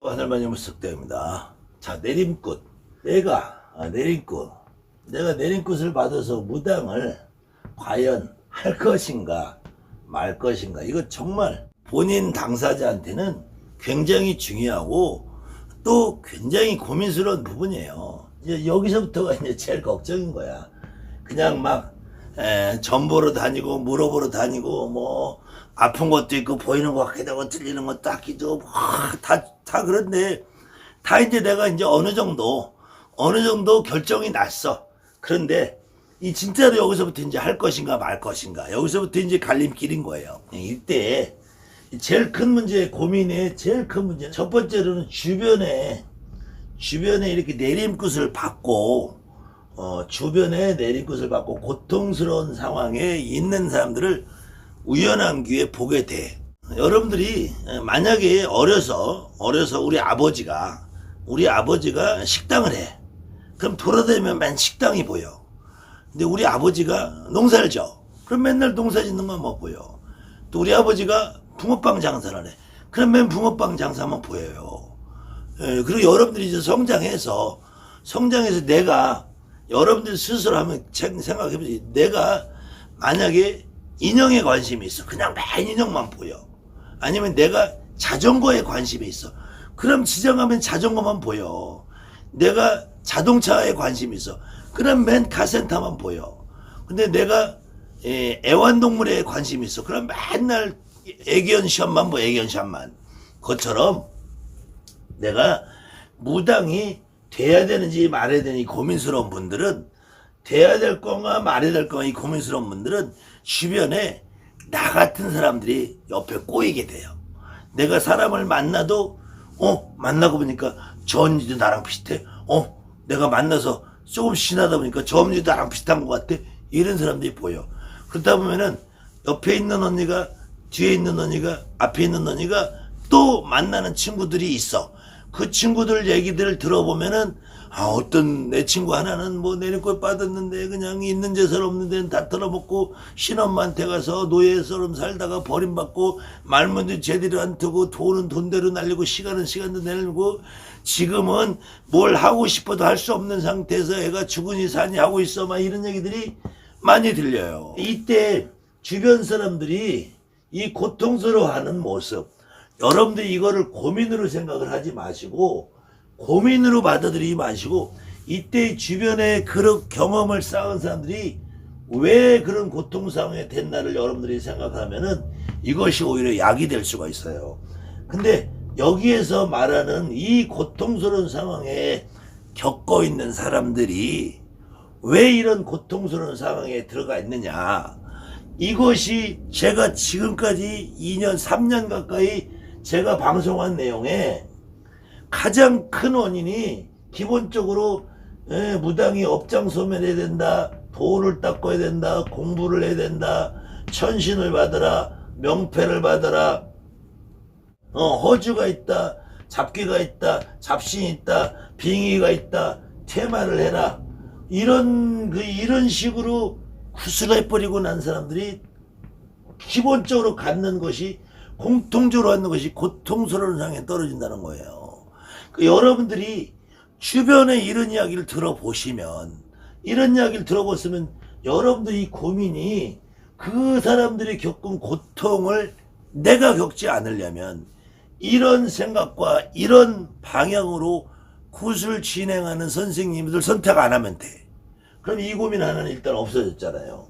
하늘마님의 석대입니다. 자, 내림굿. 내가 내림굿을 받아서 무당을 과연 할 것인가 말 것인가, 이거 정말 본인 당사자한테는 굉장히 중요하고 또 굉장히 고민스러운 부분이에요. 이제 여기서부터가 이제 제일 걱정인 거야. 그냥 막 전보러 다니고 물어보러 다니고 뭐 아픈 것도 있고 보이는 것 같기도 하고 들리는 것도 하기도 다 그런데, 다 이제 내가 이제 어느 정도 결정이 났어. 그런데 이 진짜로 여기서부터 이제 할 것인가 말 것인가, 여기서부터 이제 갈림길인 거예요. 이때 제일 큰 문제, 고민의 제일 큰 문제는, 첫 번째로는 주변에 이렇게 내림굿을 받고 주변에 내림굿을 받고 고통스러운 상황에 있는 사람들을 우연한 기회에 보게 돼. 여러분들이 만약에 어려서 우리 아버지가 식당을 해. 그럼 돌아다니면 맨 식당이 보여. 근데 우리 아버지가 농사를 져. 그럼 맨날 농사 짓는 것만 보여. 또 우리 아버지가 붕어빵 장사를 해. 그럼 맨 붕어빵 장사만 보여요. 그리고 여러분들이 이제 성장해서 내가, 여러분들 스스로 한번 생각해보세요. 내가 만약에 인형에 관심이 있어. 그냥 맨 인형만 보여. 아니면 내가 자전거에 관심이 있어. 그럼 시장 가면 자전거만 보여. 내가 자동차에 관심이 있어. 그럼 맨 카센터만 보여. 근데 내가 애완동물에 관심이 있어. 그럼 맨날 애견샵만 보여. 애견샵만. 그것처럼 내가 무당이 돼야 되는지 말아야 되는지 고민스러운 분들은, 돼야 될 건가 말아야 될 건가 이 고민스러운 분들은 주변에 나 같은 사람들이 옆에 꼬이게 돼요. 내가 사람을 만나도 만나고 보니까 저 언니도 나랑 비슷해. 내가 만나서 조금씩 지나다 보니까 저 언니도 나랑 비슷한 것 같아. 이런 사람들이 보여. 그러다 보면은 옆에 있는 언니가, 뒤에 있는 언니가, 앞에 있는 언니가 또 만나는 친구들이 있어. 그 친구들 얘기들을 들어보면은, 어떤 내 친구 하나는 뭐 내림굿 받았는데 그냥 있는 재산 없는 데는 다 털어먹고 신엄마한테 가서 노예처럼 살다가 버림받고 말문도 제대로 안 트고 돈은 돈대로 날리고 시간은 시간도 내고 지금은 뭘 하고 싶어도 할 수 없는 상태에서 애가 죽으니 사니 하고 있어. 막 이런 얘기들이 많이 들려요. 이때 주변 사람들이 이 고통스러워하는 모습, 여러분들이 이거를 고민으로 생각을 하지 마시고, 고민으로 받아들이지 마시고, 이때 주변에 그런 경험을 쌓은 사람들이 왜 그런 고통 상황에 됐나를 여러분들이 생각하면은 이것이 오히려 약이 될 수가 있어요. 근데 여기에서 말하는 이 고통스러운 상황에 겪고 있는 사람들이 왜 이런 고통스러운 상황에 들어가 있느냐, 이것이 제가 지금까지 2년 3년 가까이 제가 방송한 내용에 가장 큰 원인이, 기본적으로 무당이 업장 소멸해야 된다, 돈을 닦아야 된다, 공부를 해야 된다, 천신을 받아라, 명패를 받아라, 허주가 있다, 잡귀가 있다, 잡신이 있다, 빙의가 있다, 퇴마를 해라, 이런 식으로 구슬해버리고 난 사람들이 기본적으로 갖는 것이, 공통적으로 갖는 것이 고통스러운 상황에 떨어진다는 거예요. 여러분들이 주변에 이런 이야기를 들어보시면, 여러분들이 고민이, 그 사람들이 겪은 고통을 내가 겪지 않으려면 이런 생각과 이런 방향으로 굿을 진행하는 선생님들 선택 안 하면 돼. 그럼 이 고민 하나는 일단 없어졌잖아요.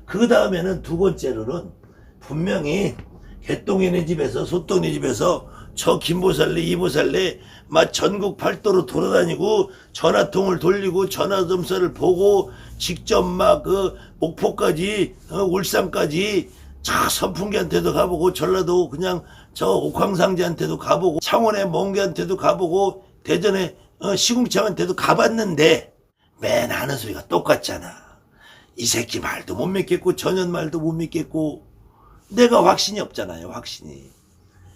그 다음에는 두 번째로는 분명히 개똥이네 집에서, 소똥이네 집에서 저 김보살래 이보살래 막 전국 팔도로 돌아다니고 전화통을 돌리고 전화점사를 보고 직접 막 그 목포까지 울산까지 저 선풍기한테도 가보고 전라도 그냥 저 옥황상제한테도 가보고 창원의 멍게한테도 가보고 대전의 시궁창한테도 가봤는데 맨 하는 소리가 똑같잖아. 이 새끼 말도 못 믿겠고 전현 말도 못 믿겠고, 내가 확신이 없잖아요.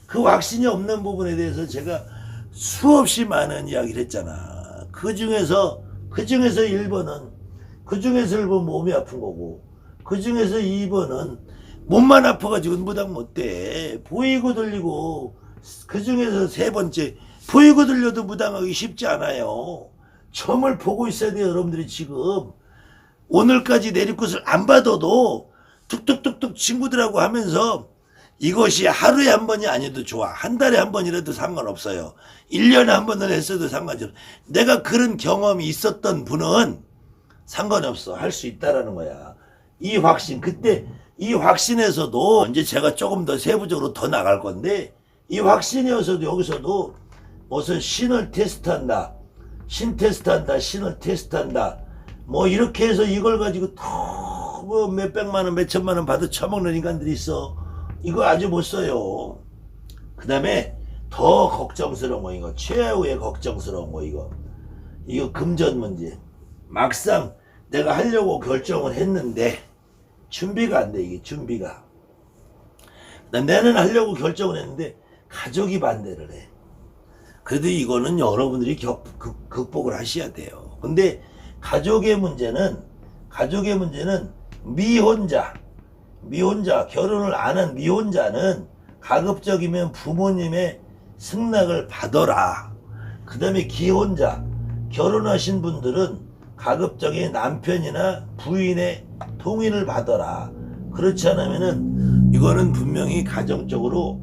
그 확신이 없는 부분에 대해서 제가 수없이 많은 이야기를 했잖아. 그 중에서 1번은, 몸이 아픈 거고, 그 중에서 2번은 몸만 아파가지고 무당 못돼. 보이고 들리고. 그 중에서 세 번째, 보이고 들려도 무당하기 쉽지 않아요. 점을 보고 있어야 돼요. 여러분들이 지금 오늘까지 내리꽃을 안 받아도 툭툭툭툭 친구들하고 하면서 이것이 하루에 한 번이 아니어도 좋아. 한 달에 한 번이라도 상관없어요. 1년에 한 번을 했어도 상관없어. 내가 그런 경험이 있었던 분은 상관없어. 할 수 있다라는 거야. 이 확신, 그때 이 확신에서도 이제 제가 조금 더 세부적으로 더 나갈 건데, 이 확신이어서도 여기서도 무슨 신을 테스트한다, 신 테스트한다, 신을 테스트한다, 뭐 이렇게 해서 이걸 가지고 뭐 몇백만 원, 몇천만 원 받아 처먹는 인간들이 있어. 이거 아주 못 써요. 그 다음에 더 걱정스러운 거, 이거 최후의 걱정스러운 거, 이거 금전 문제. 막상 내가 하려고 결정을 했는데 준비가 안 돼. 이게 준비가. 나는 하려고 결정을 했는데 가족이 반대를 해. 그래도 이거는 여러분들이 극복을 하셔야 돼요. 근데 가족의 문제는 미혼자, 결혼을 안 한 미혼자는 가급적이면 부모님의 승낙을 받아라. 그 다음에 기혼자, 결혼하신 분들은 가급적인 남편이나 부인의 동의를 받아라. 그렇지 않으면은 이거는 분명히 가정적으로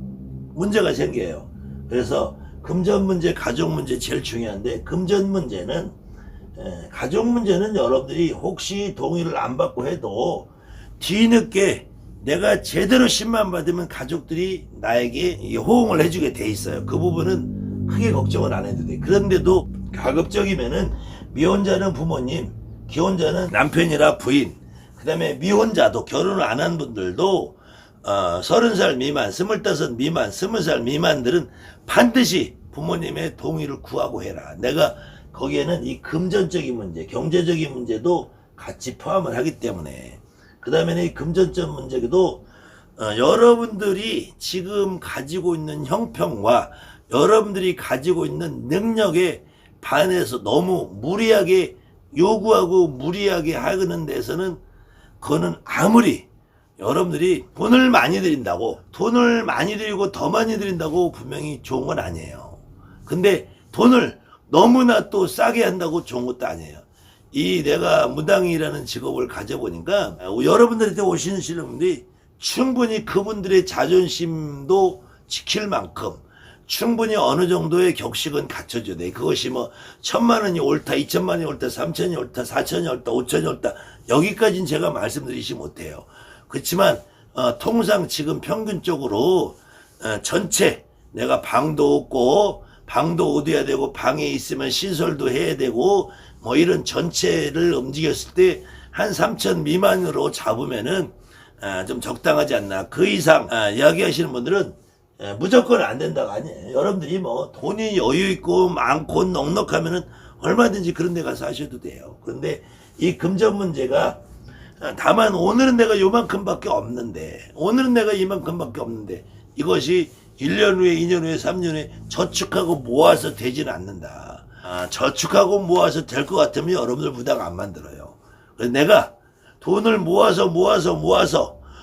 문제가 생겨요. 그래서 금전 문제, 가족 문제 제일 중요한데, 금전 문제는 가족 문제는 여러분들이 혹시 동의를 안 받고 해도 뒤늦게 내가 제대로 10만 받으면 가족들이 나에게 호응을 해주게 돼 있어요. 그 부분은 크게 걱정을 안 해도 돼. 그런데도 가급적이면은 미혼자는 부모님, 기혼자는 남편이나 부인, 그 다음에 미혼자도 결혼을 안 한 분들도 30살 미만, 25 미만, 20살 미만들은 반드시 부모님의 동의를 구하고 해라. 내가 거기에는 이 금전적인 문제, 경제적인 문제도 같이 포함을 하기 때문에. 그 다음에 이 금전적 문제도 여러분들이 지금 가지고 있는 형편과 여러분들이 가지고 있는 능력에 반해서 너무 무리하게 요구하고 무리하게 하는 데서는, 그거는 아무리 여러분들이 돈을 많이 들인다고, 돈을 많이 들이고 더 많이 들인다고 분명히 좋은 건 아니에요. 근데 돈을 너무나 또 싸게 한다고 좋은 것도 아니에요. 이 내가 무당이라는 직업을 가져보니까 여러분들한테 오시는 분들이 충분히 그분들의 자존심도 지킬 만큼 충분히 어느 정도의 격식은 갖춰줘야 돼. 그것이 뭐 1,000만 원이 옳다, 2,000만 원이 옳다, 3,000이 옳다, 4,000이 옳다, 5,000이 옳다, 여기까지는 제가 말씀드리지 못해요. 그렇지만 통상 지금 평균적으로 전체 내가 방도 없고 방도 얻어야 되고 방에 있으면 신설도 해야 되고 뭐 이런 전체를 움직였을 때 한 3,000 미만으로 잡으면은 좀 적당하지 않나. 그 이상 이야기하시는 분들은 무조건 안 된다가 아니에요. 여러분들이 뭐 돈이 여유 있고 많고 넉넉하면은 얼마든지 그런 데 가서 하셔도 돼요. 그런데 이 금전 문제가, 다만 오늘은 내가 요만큼밖에 없는데, 오늘은 내가 이만큼밖에 없는데, 이것이 1년 후에, 2년 후에, 3년 후에 저축하고 모아서 되지는 않는다. 저축하고 모아서 될 것 같으면 여러분들 무당 안 만들어요. 그래서 내가 돈을 모아서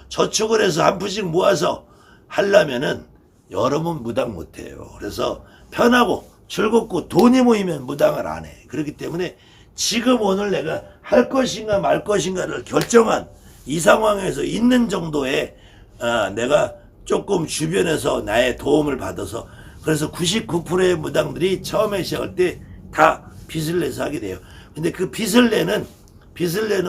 저축을 해서 한 푼씩 모아서 하려면은 여러분 무당 못해요. 그래서 편하고 즐겁고 돈이 모이면 무당을 안 해. 그렇기 때문에 지금 오늘 내가 할 것인가 말 것인가를 결정한 이 상황에서 있는 정도의 내가 조금 주변에서 나의 도움을 받아서, 그래서 99%의 무당들이 처음에 시작할 때 다 빚을 내서 하게 돼요. 근데 그 빚을 내는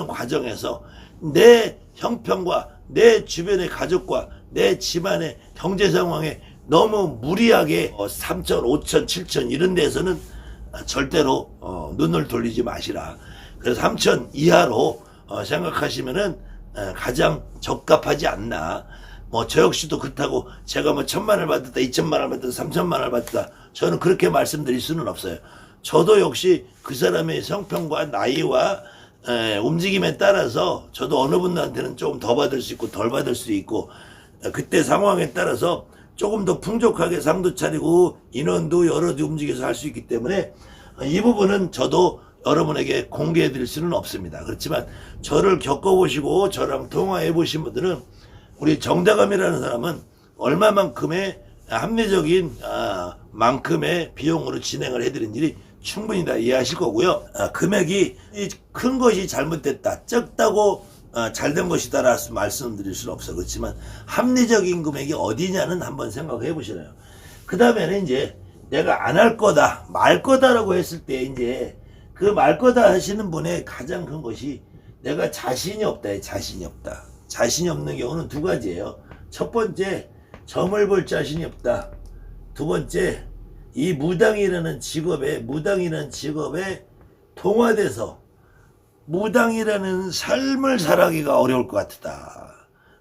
과정에서 내 형편과 내 주변의 가족과 내 집안의 경제 상황에 너무 무리하게 3천, 5천, 7천 이런 데서는 절대로 눈을 돌리지 마시라. 그래서 3천 이하로 생각하시면은 가장 적합하지 않나. 뭐 저 역시도 그렇다고 제가 뭐 1,000만 원을 받았다, 2,000만 원을 받았다, 3,000만 원을 받았다, 저는 그렇게 말씀드릴 수는 없어요. 저도 역시 그 사람의 성평과 나이와 움직임에 따라서 저도 어느 분들한테는 조금 더 받을 수 있고 덜 받을 수 있고, 그때 상황에 따라서 조금 더 풍족하게 상도 차리고 인원도 여러 움직여서 할 수 있기 때문에 이 부분은 저도 여러분에게 공개해 드릴 수는 없습니다. 그렇지만 저를 겪어보시고 저랑 통화해 보신 분들은 우리 정다감이라는 사람은 얼마만큼의 합리적인 만큼의 비용으로 진행을 해드린 일이 충분히 다 이해하실 거고요. 금액이 큰 것이 잘못됐다, 적다고 잘된 것이다라 말씀드릴 수는 없어. 그렇지만 합리적인 금액이 어디냐는 한번 생각해 보시라요. 그 다음에는 이제 내가 안 할 거다, 말 거다라고 했을 때 이제 그 말 거다 하시는 분의 가장 큰 것이 내가 자신이 없다. 자신이 없다. 자신이 없는 경우는 두 가지예요. 첫 번째, 점을 볼 자신이 없다. 두 번째, 이 무당이라는 직업에 동화돼서 무당이라는 삶을 살아가기가 어려울 것 같다.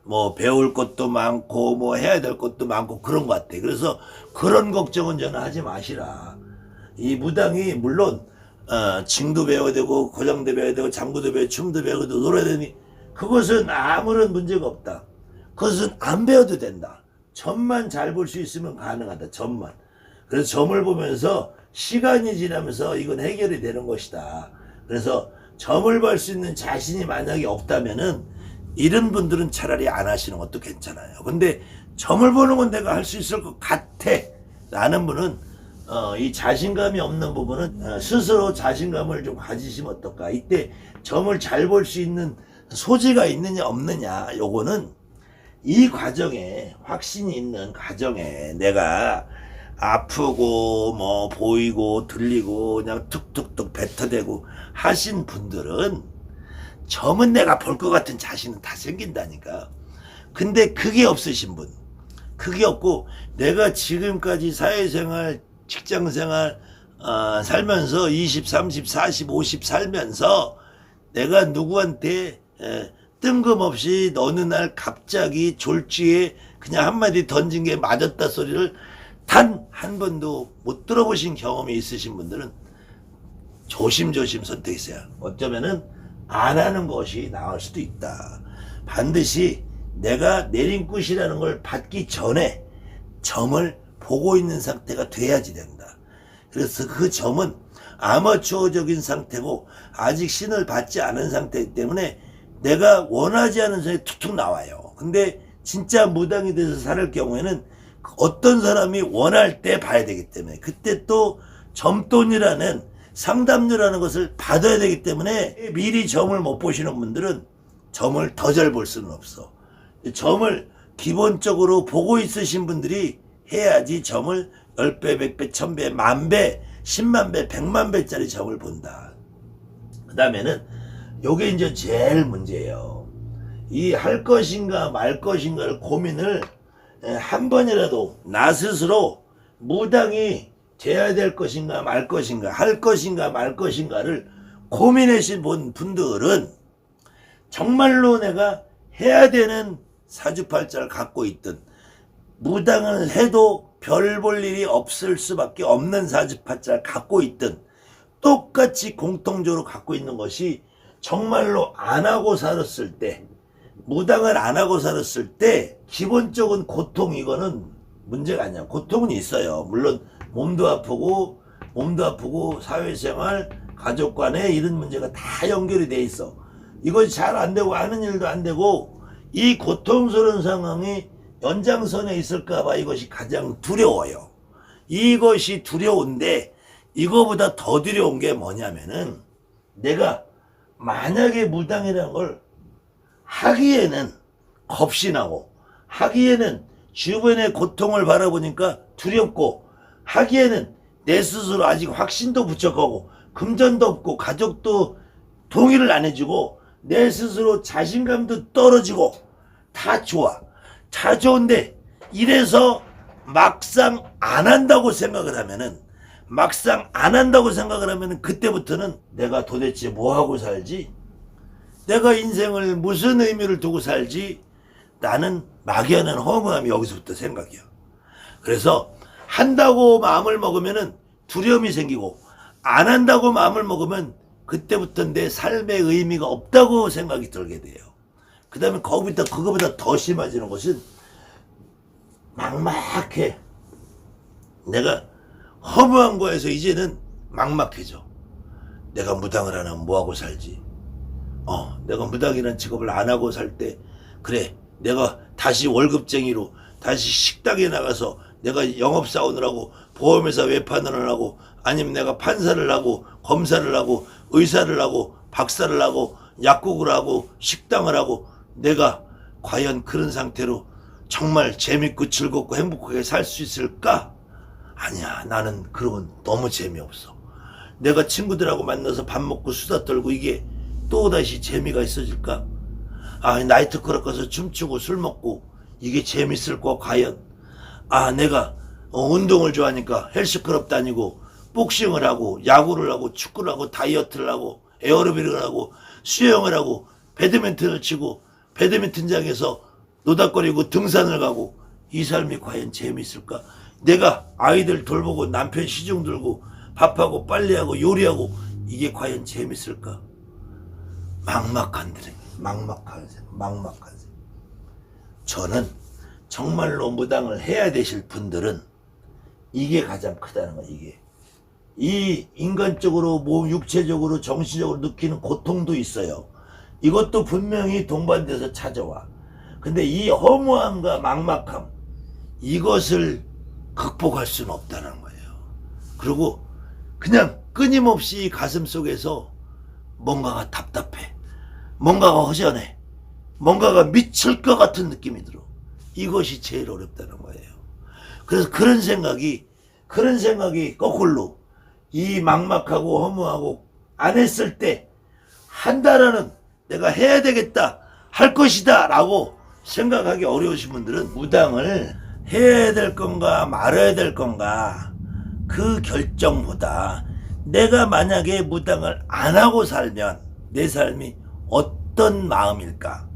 뭐 배울 것도 많고 뭐 해야 될 것도 많고 그런 것 같아. 그래서 그런 걱정은 저는 하지 마시라. 이 무당이 물론 징도 배워야 되고 고장도 배워야 되고 장구도 배워야 되고 춤도 배워야 되고 노래도 되니 그것은 아무런 문제가 없다. 그것은 안 배워도 된다. 점만 잘 볼 수 있으면 가능하다. 점만. 그래서 점을 보면서 시간이 지나면서 이건 해결이 되는 것이다. 그래서 점을 볼 수 있는 자신이 만약에 없다면은 이런 분들은 차라리 안 하시는 것도 괜찮아요. 근데 점을 보는 건 내가 할 수 있을 것 같아 라는 분은 이 자신감이 없는 부분은 스스로 자신감을 좀 가지시면 어떨까. 이때 점을 잘 볼 수 있는 소지가 있느냐 없느냐, 요거는 이 과정에 확신이 있는 과정에 내가 아프고 뭐 보이고 들리고 그냥 툭툭툭 뱉어대고 하신 분들은 점은 내가 볼 것 같은 자신은 다 생긴다니까. 근데 그게 없으신 분, 그게 없고 내가 지금까지 사회생활 직장생활 살면서 20, 30, 40, 50 살면서 내가 누구한테 뜬금없이 어느 날 갑자기 졸지에 그냥 한마디 던진 게 맞았다 소리를 단 한 번도 못 들어보신 경험이 있으신 분들은 조심조심 선택했어요. 어쩌면은 안 하는 것이 나을 수도 있다. 반드시 내가 내린굿이라는 걸 받기 전에 점을 보고 있는 상태가 돼야지 된다. 그래서 그 점은 아마추어적인 상태고 아직 신을 받지 않은 상태이기 때문에 내가 원하지 않은 선이 툭툭 나와요. 근데 진짜 무당이 돼서 살 경우에는 어떤 사람이 원할 때 봐야 되기 때문에 그때 또 점돈이라는 상담료라는 것을 받아야 되기 때문에 미리 점을 못 보시는 분들은 점을 더 잘 볼 수는 없어. 점을 기본적으로 보고 있으신 분들이 해야지 점을 10배, 100배, 1000배, 만배, 10만배, 100만배짜리 점을 본다. 그 다음에는 요게 이제 제일 문제예요. 이 할 것인가 말 것인가를 고민을 한 번이라도 나 스스로 무당이 돼야 될 것인가 말 것인가, 할 것인가 말 것인가를 고민하신 분들은 정말로 내가 해야 되는 사주팔자를 갖고 있든 무당을 해도 별 볼 일이 없을 수밖에 없는 사주팔자를 갖고 있든 똑같이 공통적으로 갖고 있는 것이 정말로 안 하고 살았을 때, 무당을 안 하고 살았을 때 기본적인 고통, 이거는 문제가 아니야. 고통은 있어요. 물론 몸도 아프고 사회생활, 가족 간에 이런 문제가 다 연결이 돼 있어. 이것이 잘 안 되고 하는 일도 안 되고 이 고통스러운 상황이 연장선에 있을까봐 이것이 가장 두려워요. 이것이 두려운데 이거보다 더 두려운 게 뭐냐면은 내가 만약에 무당이라는 걸 하기에는 겁이 나고 하기에는 주변의 고통을 바라보니까 두렵고 하기에는 내 스스로 아직 확신도 부족하고 금전도 없고 가족도 동의를 안 해주고 내 스스로 자신감도 떨어지고 다 좋아. 다 좋은데 이래서 막상 안 한다고 생각을 하면은 그때부터는 내가 도대체 뭐 하고 살지? 내가 인생을 무슨 의미를 두고 살지? 나는 막연한 허무함이 여기서부터 생각이야. 그래서 한다고 마음을 먹으면은 두려움이 생기고 안 한다고 마음을 먹으면 그때부터 내 삶의 의미가 없다고 생각이 들게 돼요. 그 다음에 그거보다 더 심해지는 것은 막막해. 내가 허무한 거에서 이제는 막막해져. 내가 무당을 안 하면 뭐하고 살지? 내가 무당이라는 직업을 안 하고 살 때 그래, 내가 다시 월급쟁이로 다시 식당에 나가서 내가 영업사원을 하고 보험회사 외판을 하고 아니면 내가 판사를 하고 검사를 하고 의사를 하고 박사를 하고 약국을 하고 식당을 하고 내가 과연 그런 상태로 정말 재밌고 즐겁고 행복하게 살 수 있을까? 아니야, 나는 그런 건 너무 재미없어. 내가 친구들하고 만나서 밥 먹고 수다 떨고 이게 또다시 재미가 있어질까? 아, 나이트클럽 가서 춤추고 술 먹고 이게 재밌을까 과연? 아, 내가 운동을 좋아하니까 헬스클럽 다니고 복싱을 하고 야구를 하고 축구를 하고 다이어트를 하고 에어로빅을 하고 수영을 하고 배드민턴을 치고 배드민턴장에서 노닥거리고 등산을 가고 이 삶이 과연 재미있을까? 내가 아이들 돌보고 남편 시중 들고 밥하고 빨래하고 요리하고 이게 과연 재밌을까? 막막한 생각. 저는 정말로 무당을 해야 되실 분들은 이게 가장 크다는 거예요. 이게 이 인간적으로 몸 육체적으로 정신적으로 느끼는 고통도 있어요. 이것도 분명히 동반돼서 찾아와. 근데 이 허무함과 막막함 이것을 극복할 수는 없다는 거예요. 그리고 그냥 끊임없이 가슴 속에서 뭔가가 답답해, 뭔가가 허전해, 뭔가가 미칠 것 같은 느낌이 들어. 이것이 제일 어렵다는 거예요. 그래서 그런 생각이 거꾸로 이 막막하고 허무하고 안 했을 때 한다라는 내가 해야 되겠다 할 것이다 라고 생각하기 어려우신 분들은 무당을 해야 될 건가 말아야 될 건가 그 결정보다 내가 만약에 무당을 안 하고 살면 내 삶이 어떤 마음일까?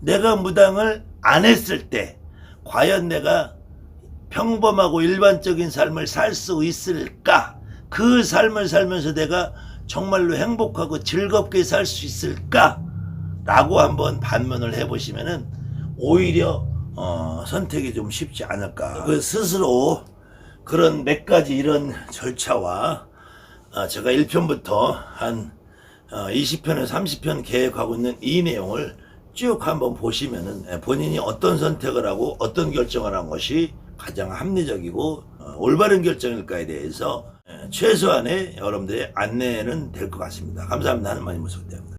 내가 무당을 안 했을 때 과연 내가 평범하고 일반적인 삶을 살 수 있을까? 그 삶을 살면서 내가 정말로 행복하고 즐겁게 살 수 있을까? 라고 한번 반문을 해보시면은 오히려 선택이 좀 쉽지 않을까. 그 스스로 그런 몇 가지 이런 절차와 제가 1편부터 한 20편에서 30편 계획하고 있는 이 내용을 쭉 한번 보시면은 본인이 어떤 선택을 하고 어떤 결정을 한 것이 가장 합리적이고 올바른 결정일까에 대해서 최소한의 여러분들의 안내는 될 것 같습니다. 감사합니다. 하는 많이 무섭대요.